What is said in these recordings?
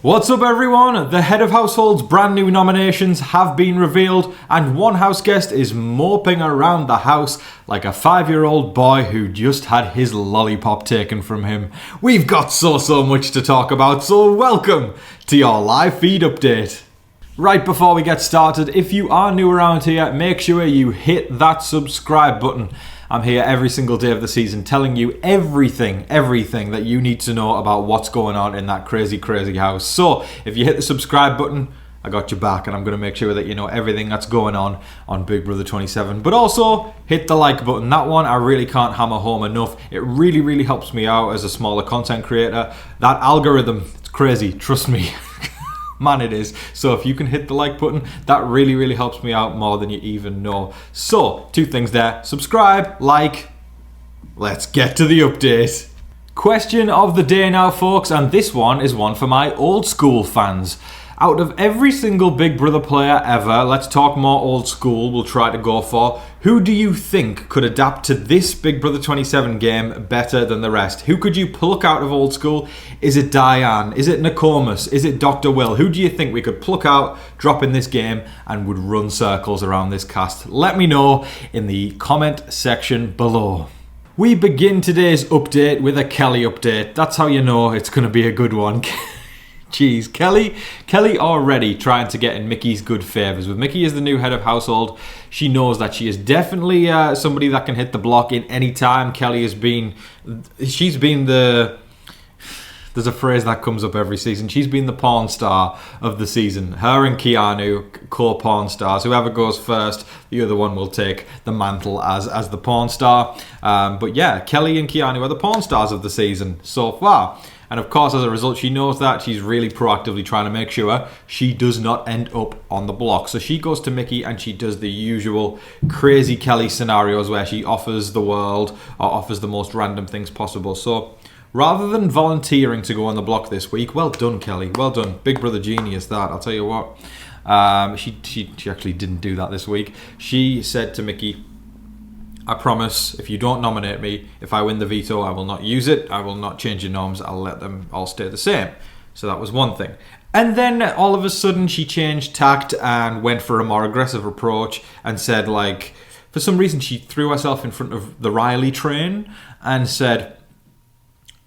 What's up everyone? The head of household's brand new nominations have been revealed and one house guest is moping around the house like a 5-year-old boy who just had his lollipop taken from him. We've got so much to talk about, so welcome to your live feed update. Right before we get started, if you are new around here, make sure you hit that subscribe button. I'm here every single day of the season telling you everything that you need to know about what's going on in that crazy house. So if you hit the subscribe button, I got your back and I'm going to make sure that you know everything that's going on Big Brother 27. But also hit the like button. That one I really can't hammer home enough. It really helps me out as a smaller content creator. That algorithm, it's crazy, trust me. Man, it is. So if you can hit the like button, that really helps me out more than you even know. So, 2 things there. Subscribe, like. Let's get to the update. Question of the day now, folks, and this one is one for my old school fans. Out of every single Big Brother player ever, let's talk more old school, we'll try to go for, who do you think could adapt to this Big Brother 27 game better than the rest? Who could you pluck out of old school? Is it Diane? Is it Nokomis? Is it Dr. Will? Who do you think we could pluck out, drop in this game, and would run circles around this cast? Let me know in the comment section below. We begin today's update with a Kelly update. That's how you know it's going to be a good one. Jeez, Kelly already trying to get in Mickey's good favours. With Mickey as the new head of household, she knows that she is definitely somebody that can hit the block in any time. Kelly has been, there's a phrase that comes up every season. She's been the porn star of the season. Her and Keanu, co-porn stars. Whoever goes first, the other one will take the mantle as the porn star. But yeah, Kelly and Keanu are the porn stars of the season so far. And of course, as a result, she knows that. She's really proactively trying to make sure she does not end up on the block. So she goes to Mickey and she does the usual crazy Kelly scenarios where she offers the world or offers the most random things possible. So rather than volunteering to go on the block this week, well done, Kelly. Well done. Big Brother genius, that. I'll tell you what. She actually didn't do that this week. She said to Mickey, I promise, if you don't nominate me, if I win the veto, I will not use it. I will not change your norms. I'll let them all stay the same. So that was one thing. And then all of a sudden she changed tact and went for a more aggressive approach and said, like, for some reason she threw herself in front of the Rylie train and said,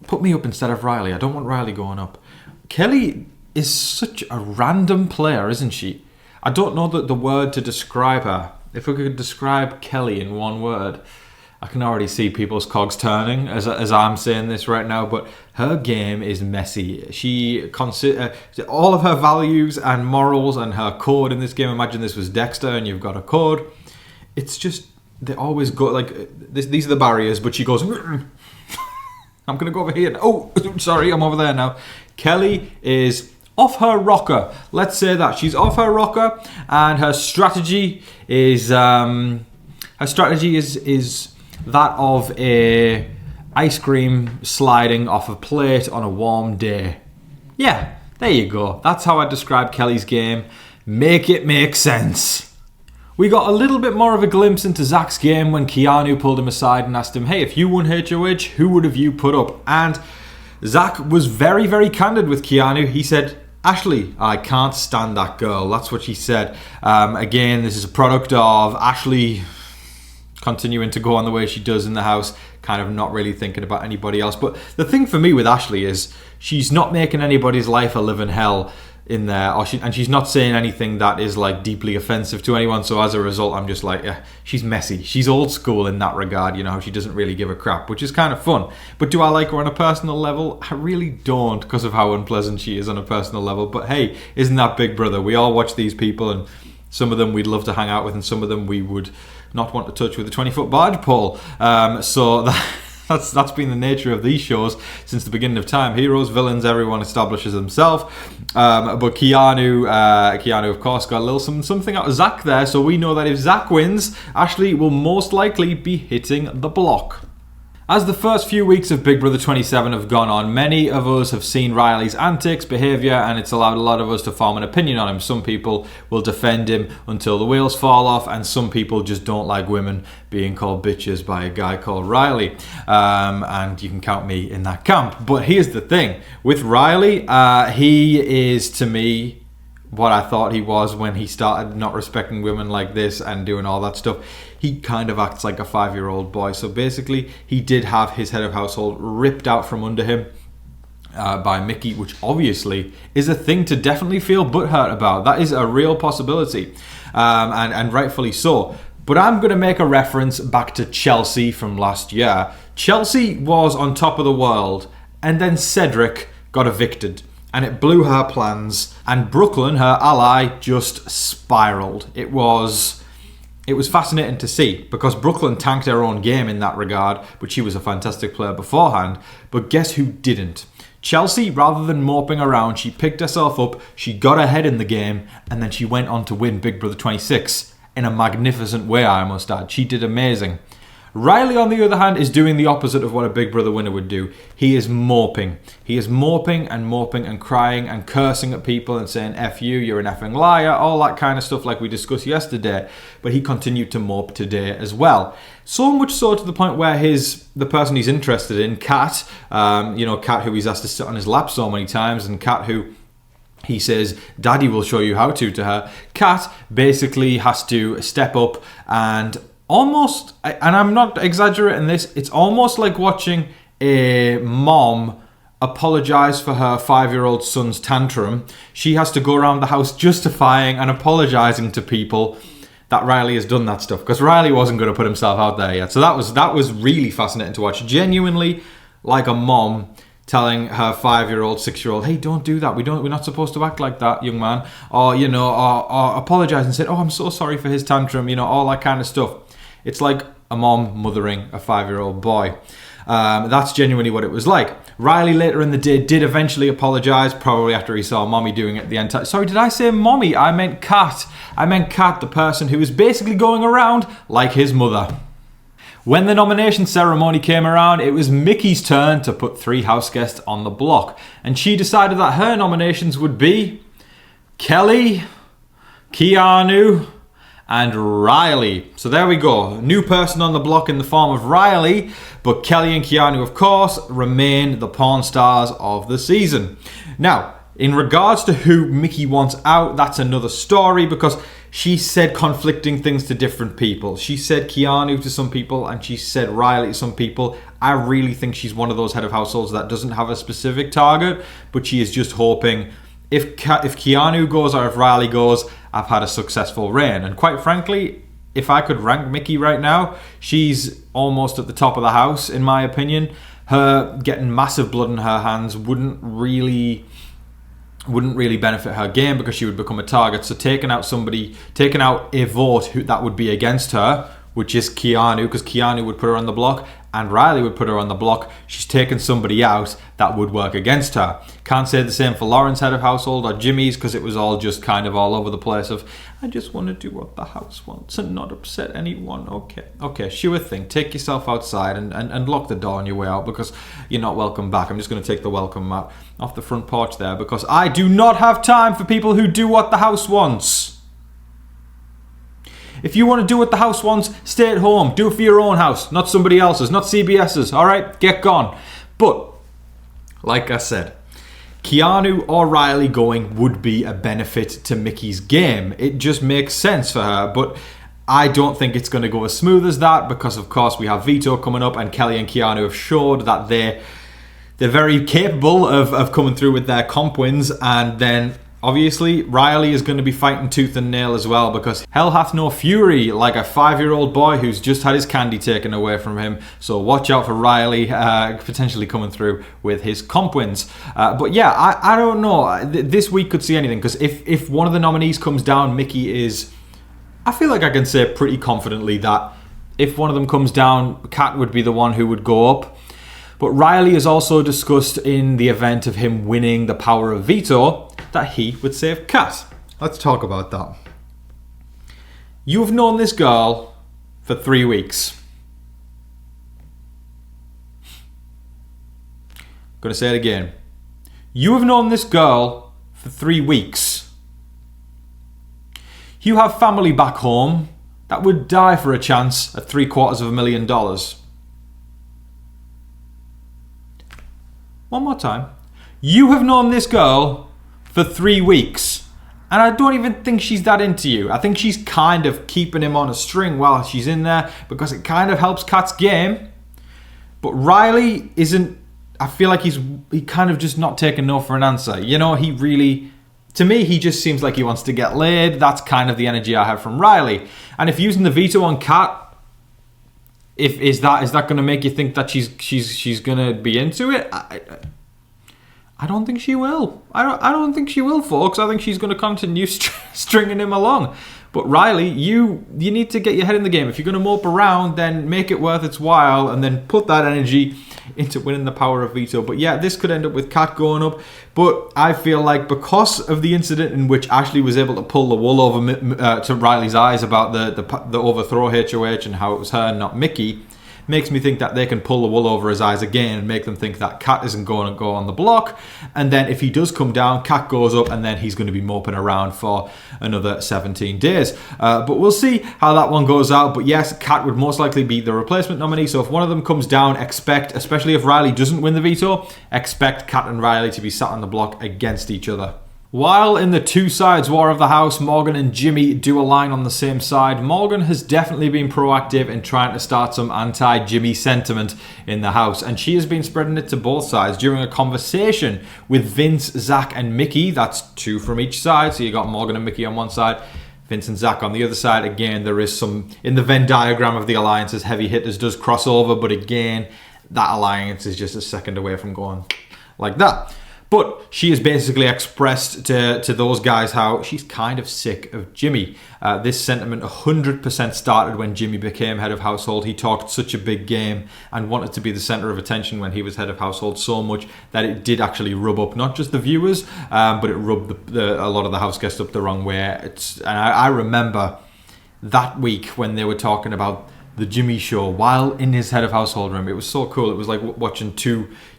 put me up instead of Rylie. I don't want Rylie going up. Kelly is such a random player, isn't she? I don't know the word to describe her. If we could describe Kelly in one word, I can already see people's cogs turning as I'm saying this right now, but her game is messy. She all of her values and morals and her code in this game. Imagine this was Dexter and you've got a code. It's just, they always go like, these are the barriers, but she goes, I'm going to go over here. Oh, sorry, I'm over there now. Kelly is off her rocker. Let's say that she's off her rocker, and her strategy is that of a ice cream sliding off a plate on a warm day. Yeah, there you go. That's how I describe Kelly's game. Make it make sense. We got a little bit more of a glimpse into Zach's game when Keanu pulled him aside and asked him, hey, if you won HOH, who would have you put up? And Zach was very candid with Keanu. He said, Ashley, I can't stand that girl. That's what she said. Again, this is a product of Ashley continuing to go on the way she does in the house, kind of not really thinking about anybody else. But the thing for me with Ashley is she's not making anybody's life a living hell in there, and she's not saying anything that is like deeply offensive to anyone. So as a result, I'm just like, yeah, she's messy. She's old school in that regard, you know, she doesn't really give a crap, which is kind of fun. But do I like her on a personal level? I really don't, because of how unpleasant she is on a personal level. But hey, isn't that Big Brother? We all watch these people, and some of them we'd love to hang out with, and some of them we would not want to touch with a 20-foot barge pole. So that's been the nature of these shows since the beginning of time. Heroes, villains, everyone establishes himself. But Keanu, of course, got a little something out of Zach there. So we know that if Zach wins, Ashley will most likely be hitting the block. As the first few weeks of Big Brother 27 have gone on, many of us have seen Riley's antics, behaviour, and it's allowed a lot of us to form an opinion on him. Some people will defend him until the wheels fall off, and some people just don't like women being called bitches by a guy called Rylie. And you can count me in that camp. But here's the thing. With Rylie, he is, to me, what I thought he was when he started not respecting women like this and doing all that stuff. He kind of acts like a 5-year-old boy. So basically, he did have his head of household ripped out from under him by Mickey, which obviously is a thing to definitely feel butthurt about. That is a real possibility, and rightfully so. But I'm going to make a reference back to Chelsea from last year. Chelsea was on top of the world, and then Cedric got evicted. And it blew her plans, and Brooklyn, her ally, just spiraled. It was fascinating to see, because Brooklyn tanked her own game in that regard, but she was a fantastic player beforehand. But guess who didn't? Chelsea, rather than moping around, she picked herself up, she got ahead in the game, and then she went on to win Big Brother 26 in a magnificent way, I must add. She did amazing. Rylie, on the other hand, is doing the opposite of what a Big Brother winner would do. He is moping. He is moping and crying and cursing at people and saying, F you, you're an effing liar, all that kind of stuff like we discussed yesterday. But he continued to mope today as well. So much so to the point where the person he's interested in, Kat, Kat, who he's asked to sit on his lap so many times, and Kat, who he says, Daddy will show you how to her. Kat basically has to step up and almost, and I'm not exaggerating this, it's almost like watching a mom apologise for her 5-year-old son's tantrum. She has to go around the house justifying and apologising to people that Rylie has done that stuff, because Rylie wasn't going to put himself out there yet. So that was really fascinating to watch. Genuinely like a mom telling her 5-year-old, 6-year-old, hey, don't do that. We're not supposed to act like that, young man. Or apologise and say, oh, I'm so sorry for his tantrum, all that kind of stuff. It's like a mom mothering a 5-year-old boy. That's genuinely what it was like. Rylie later in the day did eventually apologise, probably after he saw Mommy doing it the entire... Sorry, did I say Mommy? I meant Kat. I meant Kat, the person who was basically going around like his mother. When the nomination ceremony came around, it was Mickey's turn to put 3 house guests on the block. And she decided that her nominations would be Kelly, Keanu, and Rylie. So there we go. New person on the block in the form of Rylie, but Kelly and Keanu, of course, remain the porn stars of the season. Now, in regards to who Mickey wants out, that's another story, because she said conflicting things to different people. She said Keanu to some people, and she said Rylie to some people. I really think she's one of those head of households that doesn't have a specific target, but she is just hoping if Keanu goes or if Rylie goes, I've had a successful reign. And quite frankly, if I could rank Mickey right now, she's almost at the top of the house, in my opinion. Her getting massive blood in her hands wouldn't really benefit her game, because she would become a target. So taking out a vote that would be against her, which is Keanu, because Keanu would put her on the block and Rylie would put her on the block. She's taken somebody out that would work against her. Can't say the same for Lauren's head of household or Jimmy's, because it was all just kind of all over the place of, I just want to do what the house wants and not upset anyone. Okay, sure thing. Take yourself outside and lock the door on your way out, because you're not welcome back. I'm just going to take the welcome mat off the front porch there, because I do not have time for people who do what the house wants. If you want to do what the house wants, stay at home. Do it for your own house, not somebody else's, not CBS's. All right, get gone. But, like I said, Keanu or Rylie going would be a benefit to Mickey's game. It just makes sense for her, but I don't think it's going to go as smooth as that, because, of course, we have Veto coming up, and Kelly and Keanu have showed that they're very capable of coming through with their comp wins, and then obviously, Rylie is going to be fighting tooth and nail as well, because hell hath no fury like a 5-year-old boy who's just had his candy taken away from him. So watch out for Rylie potentially coming through with his comp wins. But yeah, I don't know. This week could see anything, because if one of the nominees comes down, Mickey is... I feel like I can say pretty confidently that if one of them comes down, Kat would be the one who would go up. But Rylie has also discussed in the event of him winning the power of veto that he would save Kat. Let's talk about that. You've known this girl for 3 weeks. going to say it again. You have known this girl for 3 weeks. You have family back home that would die for a chance at $750,000. One more time. You have known this girl for 3 weeks, and I don't even think she's that into you. I think she's kind of keeping him on a string while she's in there because it kind of helps Kat's game. But Rylie isn't. I feel like he kind of just not taking no for an answer. You know, he really, to me, he just seems like he wants to get laid. That's kind of the energy I have from Rylie. And if using the veto on Kat, is that going to make you think that she's going to be into it? I don't think she will. I don't think she will, folks. I think she's going to continue stringing him along. But Rylie, you need to get your head in the game. If you're going to mope around, then make it worth its while, and then put that energy into winning the power of veto. But yeah, this could end up with Kat going up. But I feel like because of the incident in which Ashley was able to pull the wool over to Riley's eyes about the overthrow HOH and how it was her and not Mickey, makes me think that they can pull the wool over his eyes again and make them think that Kat isn't going to go on the block. And then if he does come down, Kat goes up, and then he's going to be moping around for another 17 days. But we'll see how that one goes out. But yes, Kat would most likely be the replacement nominee. So if one of them comes down, expect, especially if Rylie doesn't win the veto, expect Kat and Rylie to be sat on the block against each other. While in the two sides war of the house, Morgan and Jimmy do align on the same side. Morgan has definitely been proactive in trying to start some anti-Jimmy sentiment in the house, and she has been spreading it to both sides during a conversation with Vince, Zach and Mickey. That's 2 from each side, so you got Morgan and Mickey on one side, Vince and Zach on the other side. Again, there is some, in the Venn diagram of the alliances, heavy hitters does cross over, but again, that alliance is just a second away from going like that. But she has basically expressed to those guys how she's kind of sick of Jimmy. This sentiment 100% started when Jimmy became head of household. He talked such a big game and wanted to be the center of attention when he was head of household so much that it did actually rub up not just the viewers, but it rubbed a lot of the house guests up the wrong way. And I remember that week when they were talking about the Jimmy show while in his head of household room. It was so cool. It was like watching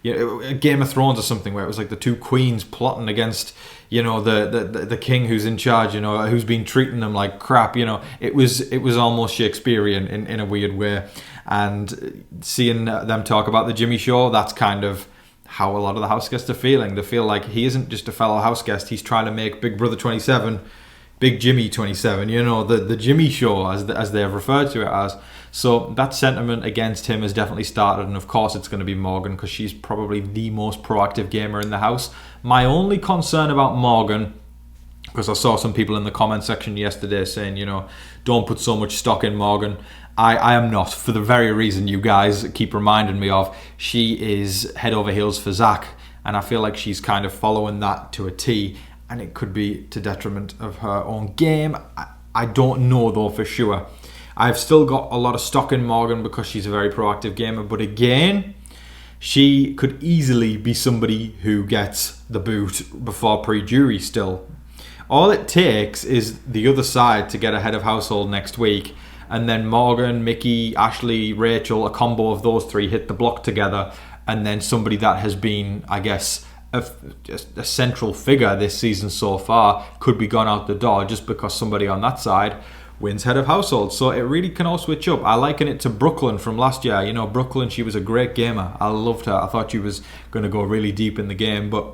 a Game of Thrones or something, where it was like the two queens plotting against, the king who's in charge, who's been treating them like crap. It was almost Shakespearean in a weird way. And seeing them talk about the Jimmy show, that's kind of how a lot of the house guests are feeling. They feel like he isn't just a fellow house guest. He's trying to make Big Brother 27 Big Jimmy 27, the Jimmy show as they have referred to it as. So that sentiment against him has definitely started, and of course it's going to be Morgan because she's probably the most proactive gamer in the house. My only concern about Morgan, because I saw some people in the comment section yesterday saying, don't put so much stock in Morgan. I am not, for the very reason you guys keep reminding me of. She is head over heels for Zach, and I feel like she's kind of following that to a T, and it could be to detriment of her own game. I don't know though for sure. I've still got a lot of stock in Morgan because she's a very proactive gamer, but again, she could easily be somebody who gets the boot before pre-jury still. All it takes is the other side to get a head of household next week, and then Morgan, Mickey, Ashley, Rachel, a combo of those 3 hit the block together, and then somebody that has been, I guess, a central figure this season so far could be gone out the door just because somebody on that side wins head of household. So it really can all switch up. I liken it to Brooklyn from last year. Brooklyn, she was a great gamer. I loved her. I thought she was going to go really deep in the game, but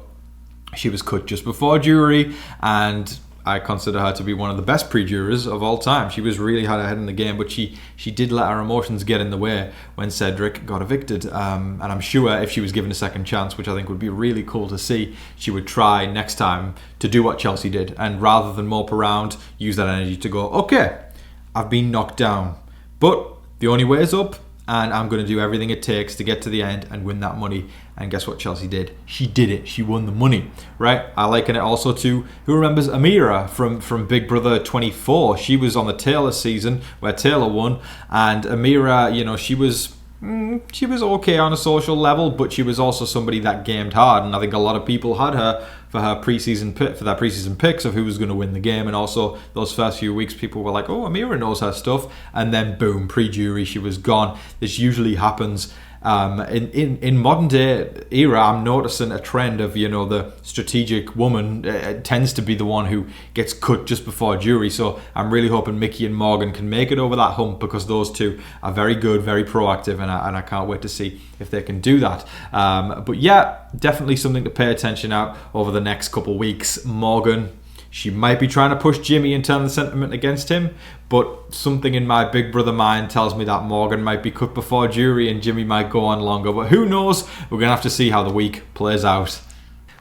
she was cut just before jury, and I consider her to be one of the best pre-jurors of all time. She was really had her head in the game, but she did let her emotions get in the way when Cedric got evicted. And I'm sure if she was given a second chance, which I think would be really cool to see, she would try next time to do what Chelsea did. And rather than mope around, use that energy to go, okay, I've been knocked down, but the only way is up, and I'm going to do everything it takes to get to the end and win that money. And guess what Chelsea did? She did it. She won the money, right? I liken it also to, who remembers Amira from Big Brother 24? She was on the Taylor season where Taylor won, and Amira, she was okay on a social level, but she was also somebody that gamed hard, and I think a lot of people had her for their preseason picks of who was going to win the game. And also those first few weeks, people were like, oh, Amira knows her stuff, and then boom, pre-jury, she was gone. This usually happens In modern day era, I'm noticing a trend of, you know, the strategic woman tends to be the one who gets cut just before jury. So I'm really hoping Mickey and Morgan can make it over that hump, because those two are very good, very proactive, and I can't wait to see if they can do that. But yeah, definitely something to pay attention out over the next couple weeks. Morgan, she might be trying to push Jimmy and turn the sentiment against him, but something in my big brother mind tells me that Morgan might be cut before jury and Jimmy might go on longer. But who knows? We're going to have to see how the week plays out.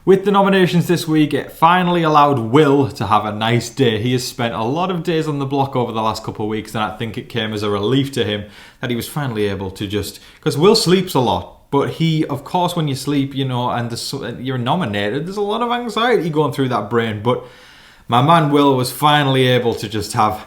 With the nominations this week, it finally allowed Will to have a nice day. He has spent a lot of days on the block over the last couple of weeks, and I think it came as a relief to him that he was finally able to just... Because Will sleeps a lot, but he, of course, when you sleep, you know, and you're nominated, there's a lot of anxiety going through that brain, but... My man Will was finally able to just have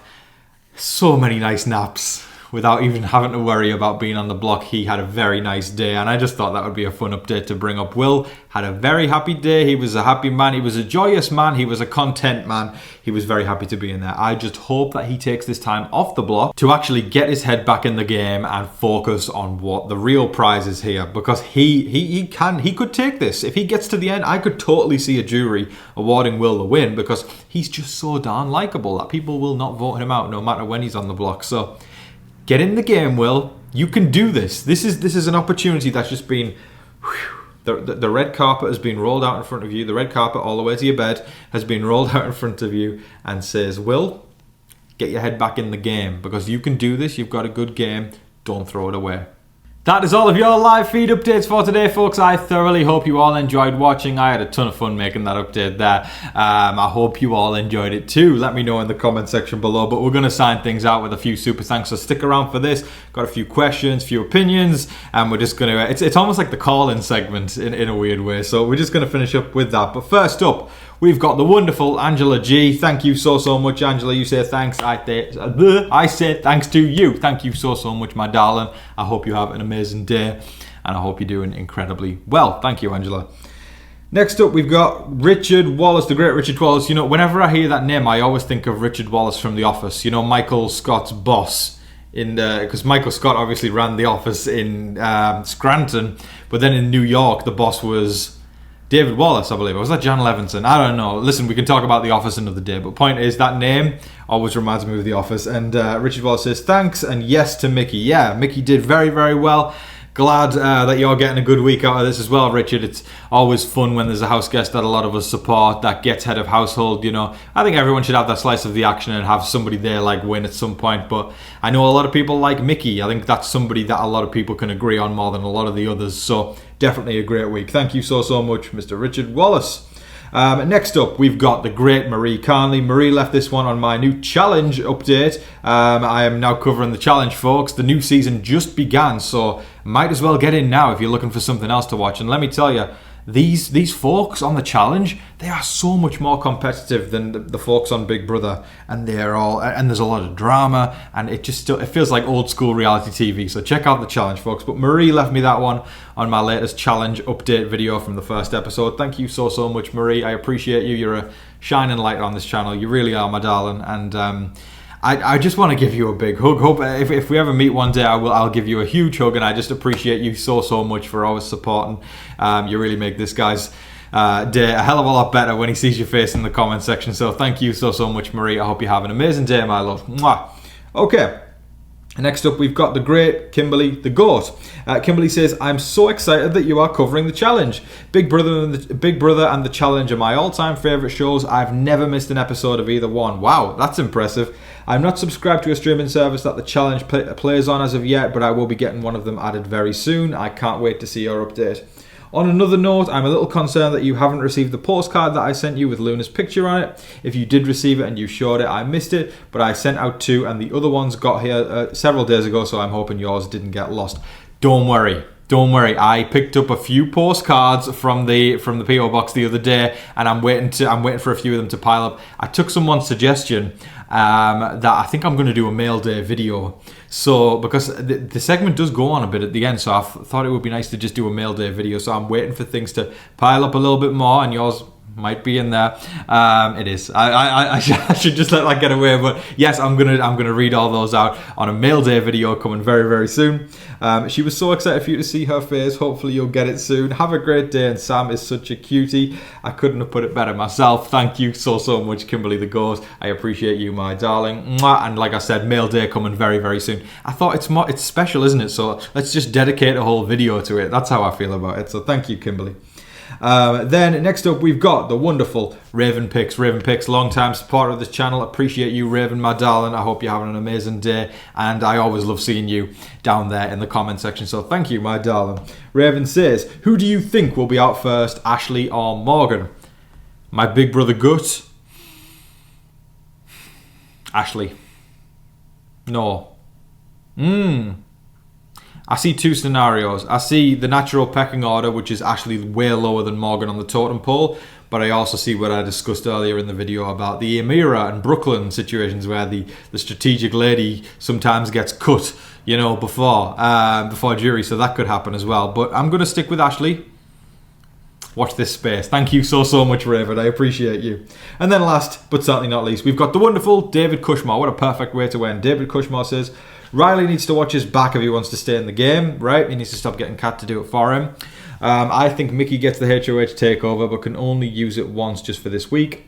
so many nice naps without even having to worry about being on the block. He had a very nice day, and I just thought that would be a fun update to bring up. Will had a very happy day. He was a happy man. He was a joyous man. He was a content man. He was very happy to be in there. I just hope that he takes this time off the block to actually get his head back in the game and focus on what the real prize is here, because he could take this. If he gets to the end, I could totally see a jury awarding Will the win, because he's just so darn likable that people will not vote him out no matter when he's on the block. So get in the game, Will. You can do this. This is an opportunity that's just been... The red carpet has been rolled out in front of you. The red carpet all the way to your bed has been rolled out in front of you and says, Will, get your head back in the game, because you can do this. You've got a good game. Don't throw it away. That is all of your live feed updates for today, folks. I thoroughly hope you all enjoyed watching. I had a ton of fun making that update there. I hope you all enjoyed it too. Let me know in the comment section below. But we're going to sign things out with a few super thanks, so stick around for this. Got a few questions, few opinions, and we're just going to... It's almost like the call-in segment in a weird way. So we're just going to finish up with that. But first up, we've got the wonderful Angela G. Thank you so much, Angela. You say thanks. I say thanks to you. Thank you so much, my darling. I hope you have an amazing day, and I hope you're doing incredibly well. Thank you, Angela. Next up, we've got Richard Wallace, the great Richard Wallace. You know, whenever I hear that name, I always think of Richard Wallace from The Office. You know, Michael Scott's boss. Because Michael Scott obviously ran the office in Scranton, but then in New York, the boss was David Wallace, I believe. Or was that Jan Levinson? I don't know. Listen, we can talk about The Office another day, but point is, that name always reminds me of The Office. And Richard Wallace says, thanks and yes to Mickey. Yeah, Mickey did very, very well. Glad that you're getting a good week out of this as well, Richard. It's always fun when there's a house guest that a lot of us support that gets head of household, you know. I think everyone should have that slice of the action and have somebody there like win at some point. But I know a lot of people like Mickey. I think that's somebody that a lot of people can agree on more than a lot of the others. So definitely a great week. Thank you so much, Mr. Richard Wallace. Next up, we've got the great Marie Carnley. Marie left this one on my new challenge update. I am now covering the challenge, folks. The new season just began, so might as well get in now if you're looking for something else to watch. And let me tell you, these folks on the challenge, they are so much more competitive than the folks on Big Brother, and there's a lot of drama, and it feels like old school reality TV. So check out the challenge, folks. But Marie left me that one on my latest challenge update video from the first episode. Thank you so much, Marie. I appreciate you. You're a shining light on this channel. You really are, my darling. And I just want to give you a big hug. Hope if we ever meet one day, I'll give you a huge hug, and I just appreciate you so much for always supporting. You really make this guy's day a hell of a lot better when he sees your face in the comment section. So thank you so much, Marie. I hope you have an amazing day, my love. Mwah. Okay. Next up, we've got the great Kimberly the Goat. Kimberly says, I'm so excited that you are covering the challenge. Big Brother and the Challenge are my all-time favourite shows. I've never missed an episode of either one. Wow, that's impressive. I'm not subscribed to a streaming service that the challenge plays on as of yet, but I will be getting one of them added very soon. I can't wait to see your update. On another note, I'm a little concerned that you haven't received the postcard that I sent you with Luna's picture on it. If you did receive it and you showed it, I missed it, but I sent out 2 and the other ones got here several days ago, so I'm hoping yours didn't get lost. Don't worry. I picked up a few postcards from the PO box the other day, and I'm waiting for a few of them to pile up. I took someone's suggestion that I think I'm going to do a mail day video. So because the segment does go on a bit at the end, so I thought it would be nice to just do a mail day video. So I'm waiting for things to pile up a little bit more, and yours might be in there. It is. I should just let that get away. But yes, I'm gonna read all those out on a mail day video coming very, very soon. She was so excited for you to see her face. Hopefully you'll get it soon. Have a great day. And Sam is such a cutie. I couldn't have put it better myself. Thank you so much, Kimberly the Ghost. I appreciate you, my darling. And like I said, mail day coming very, very soon. I thought it's special, isn't it? So let's just dedicate a whole video to it. That's how I feel about it. So thank you, Kimberly. Then next up we've got the wonderful Raven Picks. Raven Picks, long time supporter of this channel. Appreciate you, Raven, my darling. I hope you're having an amazing day, and I always love seeing you down there in the comment section, so thank you, my darling. Raven says, who do you think will be out first, Ashley or Morgan? My big brother Gut. Ashley. No. I see two scenarios. I see the natural pecking order, which is Ashley way lower than Morgan on the totem pole. But I also see what I discussed earlier in the video about the Amira and Brooklyn situations where the strategic lady sometimes gets cut, you know, before jury. So that could happen as well. But I'm going to stick with Ashley. Watch this space. Thank you so much, Raven. I appreciate you. And then last, but certainly not least, we've got the wonderful David Cushmore. What a perfect way to end. David Cushmore says, Rylie needs to watch his back if he wants to stay in the game, right? He needs to stop getting Kat to do it for him. I think Mickey gets the HOH takeover, but can only use it once just for this week.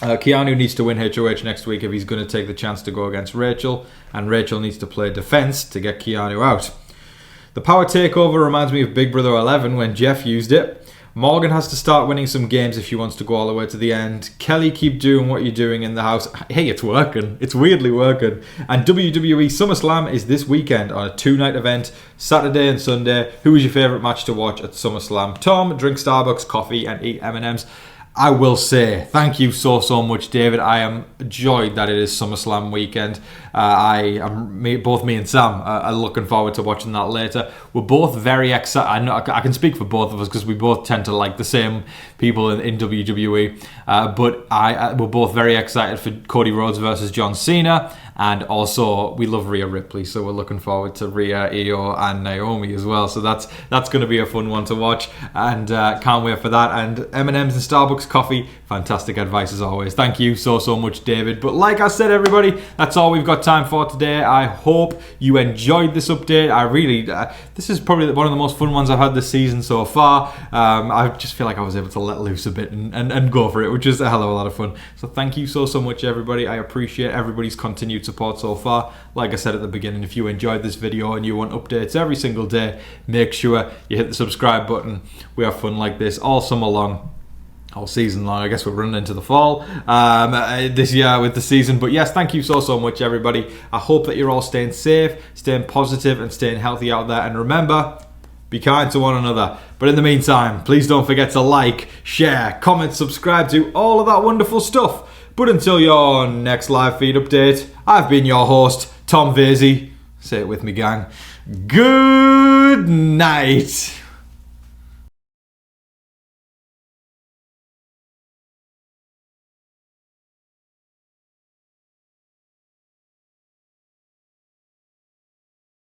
Keanu needs to win HOH next week if he's going to take the chance to go against Rachel, and Rachel needs to play defense to get Keanu out. The power takeover reminds me of Big Brother 11 when Jeff used it. Morgan has to start winning some games if she wants to go all the way to the end. Kelly, keep doing what you're doing in the house. Hey, it's working. It's weirdly working. And WWE SummerSlam is this weekend on a 2-night event, Saturday and Sunday. Who is your favourite match to watch at SummerSlam? Tom, drink Starbucks, coffee, and eat M&Ms. I will say thank you so much, David. I am joyed that it is SummerSlam weekend. Both me and Sam are looking forward to watching that later. We're both very excited. I know I can speak for both of us because we both tend to like the same people in WWE. But we're both very excited for Cody Rhodes versus John Cena. And also, we love Rhea Ripley, so we're looking forward to Rhea, Io, and Naomi as well. So that's going to be a fun one to watch, and can't wait for that. And M&M's and Starbucks coffee, fantastic advice as always. Thank you so much, David. But like I said, everybody, that's all we've got time for today. I hope you enjoyed this update. I really, this is probably one of the most fun ones I've had this season so far. I just feel like I was able to let loose a bit and go for it, which is a hell of a lot of fun. So thank you so much, everybody. I appreciate everybody's continued support so far. Like I said at the beginning, if you enjoyed this video and you want updates every single day, make sure you hit the subscribe button. We have fun like this all summer long, all season long. I guess we're running into the fall this year with the season. But yes, thank you so much, everybody. I hope that you're all staying safe, staying positive, and staying healthy out there. And remember, be kind to one another. But in the meantime, please don't forget to like, share, comment, subscribe to all of that wonderful stuff. But until your next live feed update, I've been your host, Tom Vasey. Say it with me, gang. Good night.